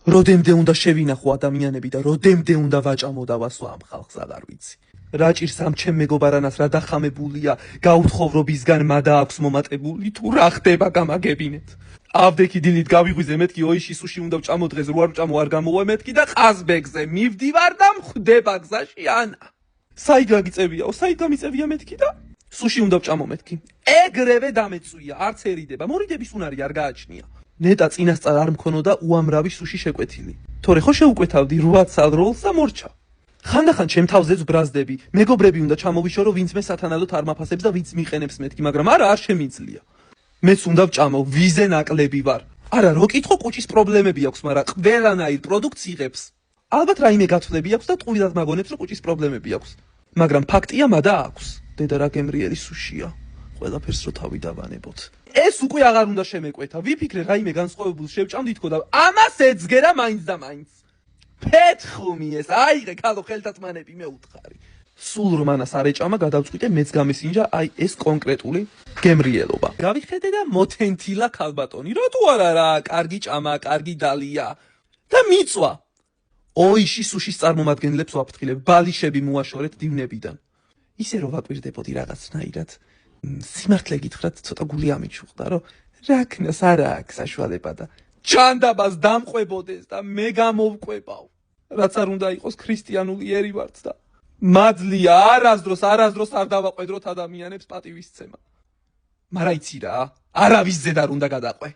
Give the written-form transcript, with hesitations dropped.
Rodemde უნდა შევინახო ადამიანები და rodemde უნდა ვაჭამო და ვასვა ამ ხალხს აღარ ვიცი. რა ჭირს ამ ჩემ მეგობარანას რა დახამებულია, გაუთხოვრობისგან მადა აქვს მომატებული თუ რა ხდება გამაგებინეთ. ავდექი დილით გავიღვიძე მეთქი ოიში სუში უნდა ვჭამო დღეს რო არ ვჭამო არ გამოვე მეთქი და ყაზბეგზე მივდივარ და მხვდება გზაში ანა. საით გაგიწევიაო, საით გამიწევია მეთქი და სუში უნდა ვჭამო მეთქი. ეგრევე დამეწვია, არც ერიდება, მორიდების უნარი არ გააჩნია. ნეტა წინასწარ არ მქონოდა უამრავი სუში შეკვეთილი. თორე ხო შეუკვეთავდი 8 წალ როლს და მორჩა. ხანდახან ჩემ თავზეც ბრაზდები, მეგობრები უნდა ჩამოვიშორო, ვინც მე სათანადოდ არ მაფასებს და ვინც მიყენებს მეთქი, მაგრამ არა არ შემიძლია. მეც უნდა ვჭამო, ვიზე ნაკლები ვარ. არა, რო კითხო კუჭის პრობლემები აქვს, მაგრამ ყველანაირ პროდუქტს იღებს. ალბათ რაიმე გათვლები აქვს და ტყუილად მაგონებს, რომ კუჭის პრობლემები აქვს. მაგრამ ფაქტია, მადა აქვს. დედა რა გემრიელი სუშია. ყველაფერს რო თავი დავანებოთ. ეს უკვე აღარ უნდა შემეკვეთა. ვიფიქრე რაიმე განსხვავებულს შევჭამ თქო და ამას ეძგერა მაინც და მაინც. ფეთხუმი ეს, აიღე ქალო ხელთათმანები მე უთხარი. სულ რომანას არ ეჭამა, გადავწყვიტე მეც გამესინჯა აი ეს კონკრეტული გემრიელობა. გავიხედე და მოთენთილა ქალბატონი. რა თუ არა რა, კარგი ჭამა, კარგი დალია და მიწვა. ოიში სუშის წარმომადგენლებს ვაფრთხილებ, ბალიშები მოაშორეთ დივნებიდან. ისე რომ ვაკვირდებოდი რაღაცნაირად. სიმართლე გითხრათ, ცოტა გული ამიჩუხდა, რომ რა ქნას არა აქვს საშუალება და ჩანდაბას დამყვებოდეს და მე გამოვკვებავ. რაც არ უნდა იყოს ქრისტიანული ერი ვართ და მაძლია არასდროს არ დავაყვედროთ ადამიანებს პატივისცემა. მაგრამ იცი რა, არავის ზედ არ უნდა გადაყვე.